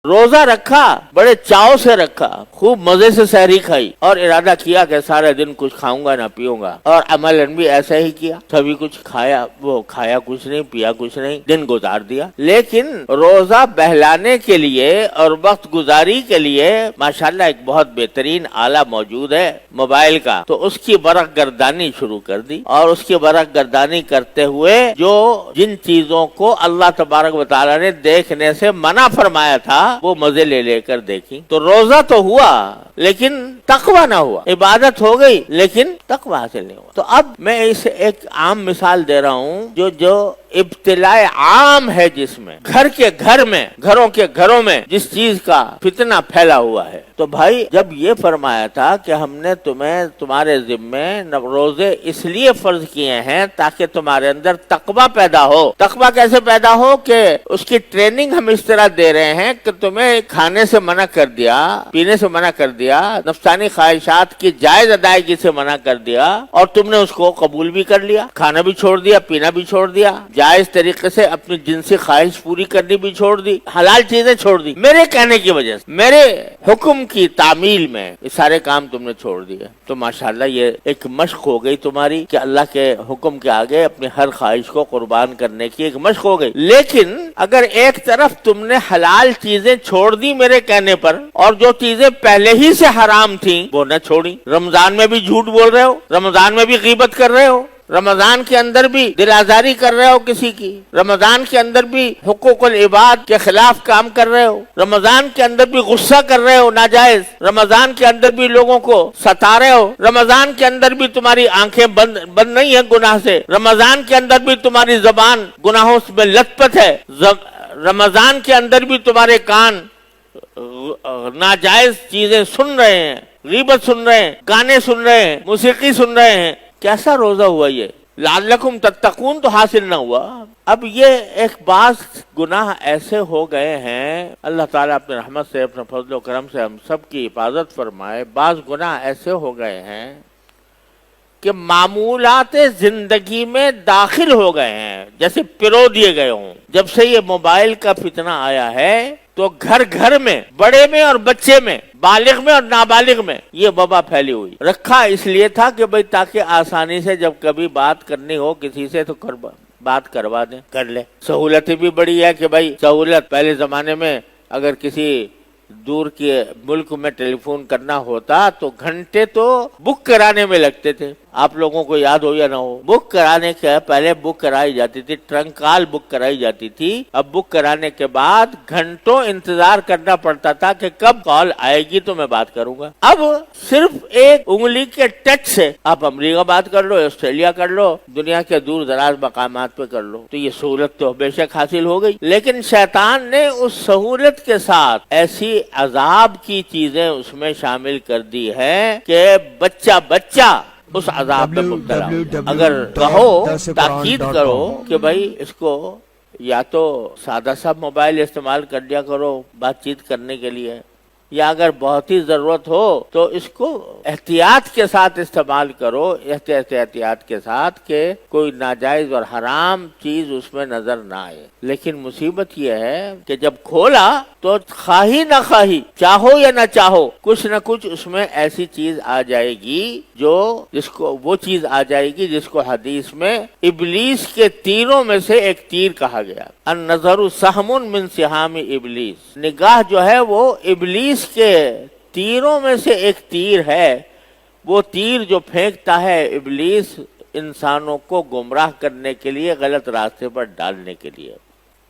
روزہ رکھا, بڑے چاؤ سے رکھا, خوب مزے سے سحری کھائی اور ارادہ کیا کہ سارے دن کچھ کھاؤں گا نہ پیوں گا, اور عملاً بھی ایسا ہی کیا, سبھی کچھ کھایا, وہ کھایا کچھ نہیں, پیا کچھ نہیں, دن گزار دیا. لیکن روزہ بہلانے کے لیے اور وقت گزاری کے لیے ماشاءاللہ ایک بہت بہترین آلہ موجود ہے موبائل کا, تو اس کی برق گردانی شروع کر دی, اور اس کی برق گردانی کرتے ہوئے جو جن چیزوں کو اللہ تبارک و تعالیٰ نے دیکھنے سے منع فرمایا تھا وہ مزے لے لے کر دیکھی. تو روزہ تو ہوا لیکن تقویٰ نہ ہوا, عبادت ہو گئی لیکن تقویٰ حاصل نہیں ہوا. تو اب میں اسے ایک عام مثال دے رہا ہوں جو ابتلاء عام ہے, جس میں گھر کے گھر میں, گھروں کے گھروں میں جس چیز کا فتنہ پھیلا ہوا ہے. تو بھائی جب یہ فرمایا تھا کہ ہم نے تمہارے ذمے روزے اس لیے فرض کیے ہیں تاکہ تمہارے اندر تقویٰ پیدا ہو. تقویٰ کیسے پیدا ہو کہ اس کی ٹریننگ ہم اس طرح دے رہے ہیں کہ تمہیں کھانے سے منع کر دیا, پینے سے منع کر دیا, نفسانی خواہشات کی جائز ادائیگی سے منع کر دیا, اور تم نے اس کو قبول بھی کر لیا, کھانا بھی چھوڑ دیا, پینا بھی چھوڑ دیا, جائز طریقے سے اپنی جنسی خواہش پوری کرنی بھی چھوڑ دی, حلال چیزیں چھوڑ دی. میرے کہنے کی وجہ سے, میرے حکم کی تعمیل میں یہ سارے کام تم نے چھوڑ دیے. تو ماشاءاللہ یہ ایک مشق ہو گئی تمہاری کہ اللہ کے حکم کے آگے اپنی ہر خواہش کو قربان کرنے کی ایک مشق ہو گئی. لیکن اگر ایک طرف تم نے حلال چیزیں چھوڑ دی میرے کہنے پر, اور جو چیزیں پہلے ہی سے حرام تھیں وہ نہ چھوڑی, رمضان میں بھی جھوٹ بول رہے ہو, رمضان میں بھی غیبت کر رہے ہو, رمضان کے اندر بھی دل آزاری کر رہے ہو کسی کی, رمضان کے اندر بھی حقوق العباد کے خلاف کام کر رہے ہو, رمضان کے اندر بھی غصہ کر رہے ہو ناجائز, رمضان کے اندر بھی لوگوں کو ستا رہے ہو, رمضان کے اندر بھی تمہاری آنکھیں بند نہیں ہیں گناہ سے, رمضان کے اندر بھی تمہاری زبان گناہوں میں لت پت ہے, رمضان کے اندر بھی تمہارے کان ناجائز چیزیں سن رہے ہیں, غیبت سن رہے ہیں, گانے سن رہے ہیں, موسیقی سن رہے ہیں. کیسا روزہ ہوا یہ؟ لعلکم تتقون تو حاصل نہ ہوا. اب یہ ایک بعض گناہ ایسے ہو گئے ہیں, اللہ تعالیٰ اپنے رحمت سے, اپنے فضل و کرم سے ہم سب کی حفاظت فرمائے. بعض گناہ ایسے ہو گئے ہیں کہ معمولات زندگی میں داخل ہو گئے ہیں, جیسے پرو دیے گئے ہوں. جب سے یہ موبائل کا فتنہ آیا ہے تو گھر گھر میں, بڑے میں اور بچے میں, بالغ میں اور نابالغ میں یہ وبا پھیلی ہوئی. رکھا اس لیے تھا کہ بھئی تاکہ آسانی سے جب کبھی بات کرنی ہو کسی سے تو بات کروا دیں, کر لیں. سہولتیں بھی بڑی ہے کہ بھئی سہولت, پہلے زمانے میں اگر کسی دور کے ملک میں ٹیلی فون کرنا ہوتا تو گھنٹے تو بک کرانے میں لگتے تھے. آپ لوگوں کو یاد ہو یا نہ ہو, بک کرانے کے پہلے بک کرائی جاتی تھی, ٹرنک کال بک کرائی جاتی تھی. اب بک کرانے کے بعد گھنٹوں انتظار کرنا پڑتا تھا کہ کب کال آئے گی تو میں بات کروں گا. اب صرف ایک انگلی کے ٹچ سے آپ امریکہ بات کر لو, آسٹریلیا کر لو, دنیا کے دور دراز مقامات پہ کر لو. تو یہ سہولت تو بے شک حاصل ہو گئی, لیکن شیطان نے اس سہولت کے ساتھ ایسی عذاب کی چیزیں اس میں شامل کر دی ہے کہ بچہ اس عذاب میں مبتلا ہو. اگر کہو, تاکید کرو کہ بھائی اس کو یا تو سادہ سا موبائل استعمال کر لیا کرو بات چیت کرنے کے لیے, یا اگر بہت ہی ضرورت ہو تو اس کو احتیاط کے ساتھ استعمال کرو, احتیاط کے ساتھ کہ کوئی ناجائز اور حرام چیز اس میں نظر نہ آئے. لیکن مصیبت یہ ہے کہ جب کھولا تو خواہی نہ خواہی, چاہو یا نہ چاہو, کچھ نہ کچھ اس میں ایسی چیز آ جائے گی وہ چیز آ جائے گی جس کو حدیث میں ابلیس کے تیروں میں سے ایک تیر کہا گیا. النظر سہم من سہام ابلیس, نگاہ جو ہے وہ ابلیس کے تیروں میں سے ایک تیر ہے. وہ تیر جو پھینکتا ہے ابلیس انسانوں کو گمراہ کرنے کے لیے, غلط راستے پر ڈالنے کے لیے.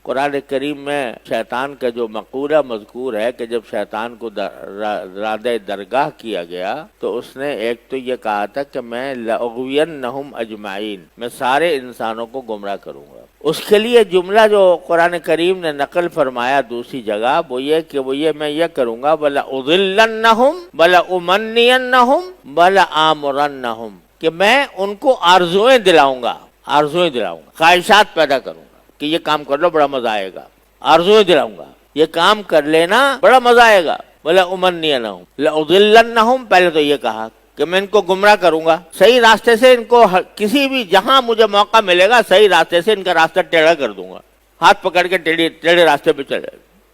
قرآن کریم میں شیطان کا جو مقولہ مذکور ہے کہ جب شیطان کو رادہ درگاہ کیا گیا تو اس نے ایک تو یہ کہا تھا کہ میں لأغوینہم اجمعین, میں سارے انسانوں کو گمراہ کروں گا. اس کے لیے جملہ جو قرآن کریم نے نقل فرمایا دوسری جگہ وہ یہ میں یہ کروں گا, وَلَأُضِلَّنَّهُمْ وَلَأُمَنِّيَنَّهُمْ وَلَآمُرَنَّهُمْ, کہ میں ان کو آرزویں دلاؤں گا, خواہشات پیدا کروں گا کہ یہ کام کر لو بڑا مزہ آئے گا, آرزویں دلاؤں گا, یہ کام کر لینا بڑا مزہ آئے گا. وَلَأُمَنِّيَنَّهُمْ لَأُضِلَّنَّهُمْ, پہلے تو یہ کہا کہ میں ان کو گمراہ کروں گا, صحیح راستے سے ان کو کسی بھی جہاں مجھے موقع ملے گا صحیح راستے سے ان کا راستہ ٹیڑھا کر دوں گا, ہاتھ پکڑ کے ٹیڑھے راستے پہ چلے.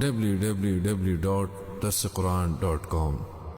www.dasquran.com